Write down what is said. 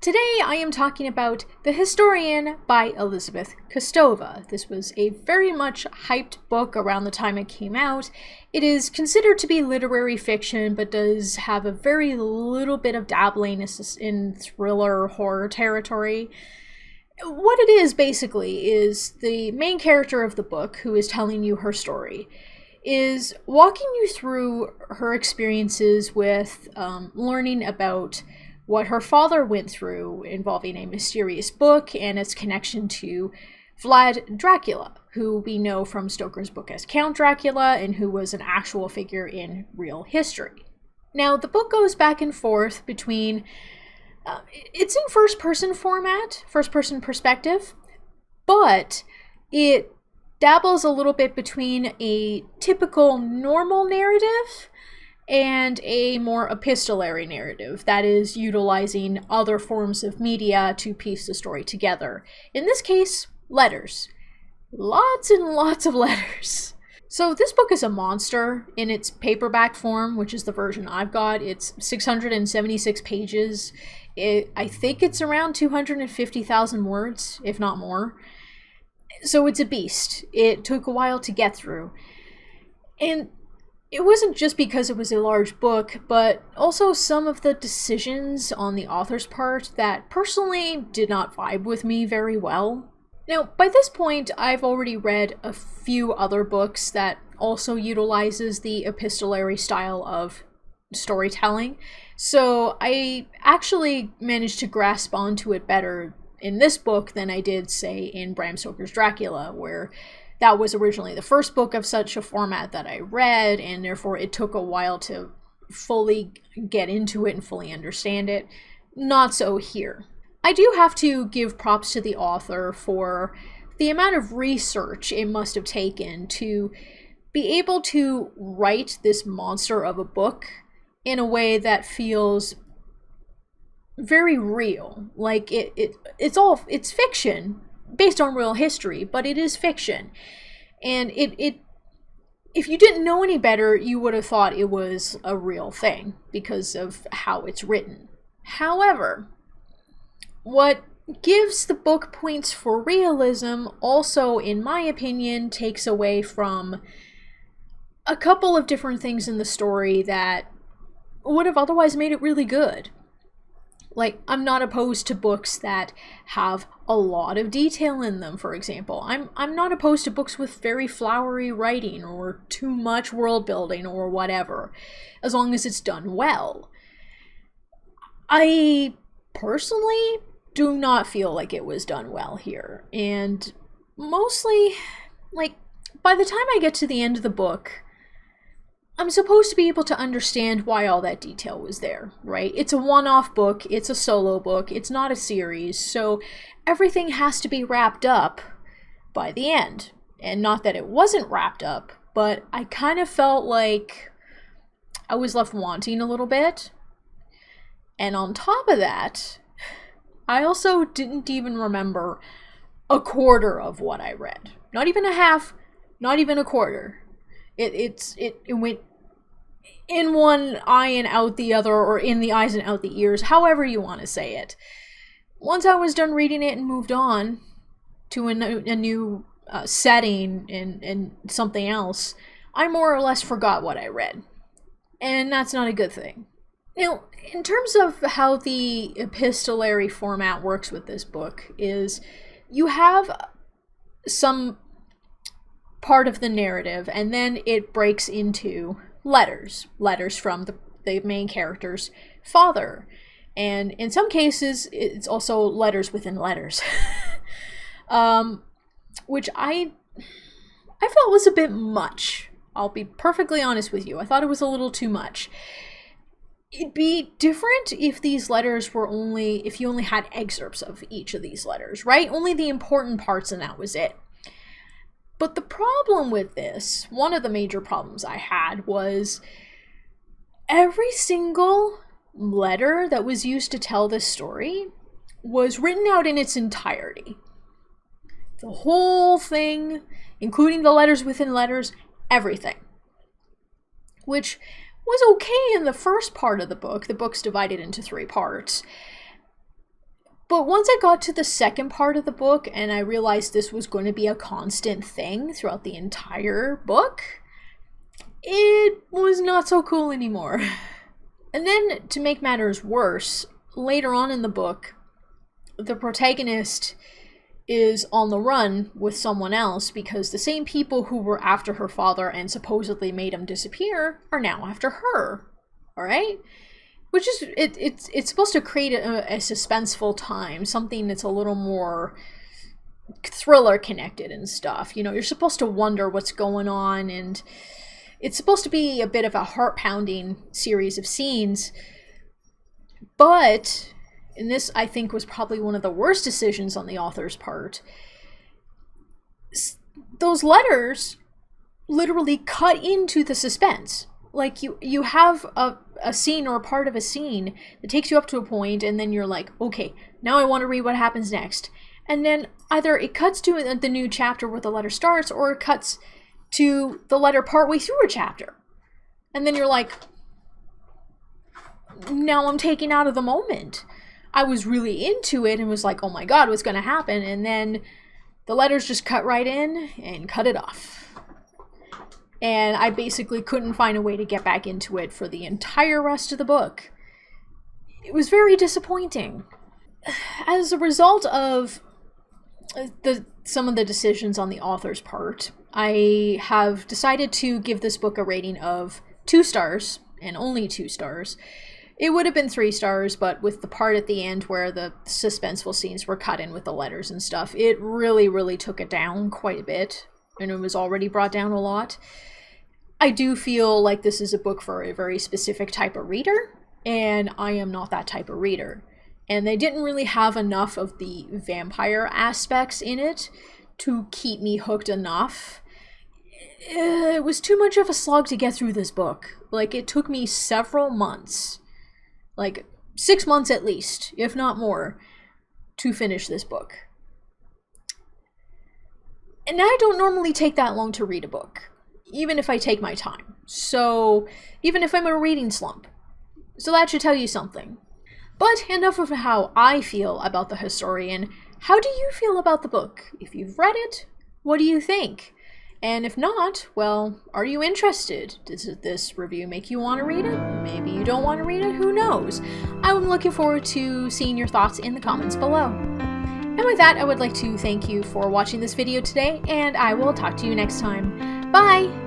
Today I am talking about The Historian by Elizabeth Kostova. This was a very much hyped book around the time it came out. It is considered to be literary fiction, but does have a very little bit of dabbling in thriller horror territory. What it is, basically, is the main character of the book, who is telling you her story, is walking you through her experiences with learning about what her father went through involving a mysterious book and its connection to Vlad Dracula, who we know from Stoker's book as Count Dracula and who was an actual figure in real history. Now, the book goes back and forth between, it's in first-person format, first-person perspective, but it dabbles a little bit between a typical normal narrative and a more epistolary narrative that is utilizing other forms of media to piece the story together. In this case, letters. Lots and lots of letters. So this book is a monster in its paperback form, which is the version I've got. It's 676 pages. I think it's around 250,000 words, if not more. So it's a beast. It took a while to get through. And it wasn't just because it was a large book, but also some of the decisions on the author's part that personally did not vibe with me very well. Now, by this point, I've already read a few other books that also utilizes the epistolary style of storytelling, so I actually managed to grasp onto it better in this book than I did, say, in Bram Stoker's Dracula, where that was originally the first book of such a format that I read, and therefore it took a while to fully get into it and fully understand it. Not so here. I do have to give props to the author for the amount of research it must have taken to be able to write this monster of a book in a way that feels very real. Like it's fiction based on real history, but it is fiction. And if you didn't know any better, you would have thought it was a real thing because of how it's written. However, what gives the book points for realism also, in my opinion, takes away from a couple of different things in the story that would have otherwise made it really good. Like, I'm not opposed to books that have a lot of detail in them, for example. I'm not opposed to books with very flowery writing or too much world building or whatever, as long as it's done well. I personally do not feel like it was done well here, and mostly, like, by the time I get to the end of the book, I'm supposed to be able to understand why all that detail was there, right? It's a one-off book, it's a solo book, it's not a series, so everything has to be wrapped up by the end. And not that it wasn't wrapped up, but I kind of felt like I was left wanting a little bit. And on top of that, I also didn't even remember a quarter of what I read. Not even a half, not even a quarter. It went in one eye and out the other, or in the eyes and out the ears, however you want to say it. Once I was done reading it and moved on to a new setting and something else, I more or less forgot what I read. And that's not a good thing. Now, in terms of how the epistolary format works with this book, is you have some part of the narrative, and then it breaks into letters from the main character's father, and in some cases it's also letters within letters, which I felt was a bit much. I'll be perfectly honest with you. I thought it was a little too much. It'd be different if these letters were if you only had excerpts of each of these letters, right? Only the important parts, and that was it. But the problem with this, one of the major problems I had, was every single letter that was used to tell this story was written out in its entirety. The whole thing, including the letters within letters, everything. Which was okay in the first part of the book. The book's divided into 3 parts. But once I got to the second part of the book and I realized this was going to be a constant thing throughout the entire book, it was not so cool anymore. And then, to make matters worse, later on in the book, the protagonist is on the run with someone else because the same people who were after her father and supposedly made him disappear are now after her. Alright? Which is, it's supposed to create a suspenseful time, something that's a little more thriller connected and stuff. You know, you're supposed to wonder what's going on, and it's supposed to be a bit of a heart-pounding series of scenes. But, and this I think was probably one of the worst decisions on the author's part, those letters literally cut into the suspense. Like, you have a scene or a part of a scene that takes you up to a point, and then you're like, okay, now I want to read what happens next. And then either it cuts to the new chapter where the letter starts, or it cuts to the letter partway through a chapter. And then you're like, now I'm taken out of the moment. I was really into it and was like, oh my god, what's going to happen? And then the letters just cut right in and cut it off. And I basically couldn't find a way to get back into it for the entire rest of the book. It was very disappointing. As a result of some of the decisions on the author's part, I have decided to give this book a rating of 2 stars, and only 2 stars. It would have been 3 stars, but with the part at the end where the suspenseful scenes were cut in with the letters and stuff, it really, really took it down quite a bit, and it was already brought down a lot. I do feel like this is a book for a very specific type of reader, and I am not that type of reader. And they didn't really have enough of the vampire aspects in it to keep me hooked enough. It was too much of a slog to get through this book. Like, it took me several months, like 6 months at least, if not more, to finish this book. And I don't normally take that long to read a book, even if I take my time. So, even if I'm in a reading slump. So that should tell you something. But enough of how I feel about The Historian. How do you feel about the book? If you've read it, what do you think? And if not, well, are you interested? Does this review make you want to read it? Maybe you don't want to read it, who knows? I'm looking forward to seeing your thoughts in the comments below. And with that, I would like to thank you for watching this video today, and I will talk to you next time. Bye!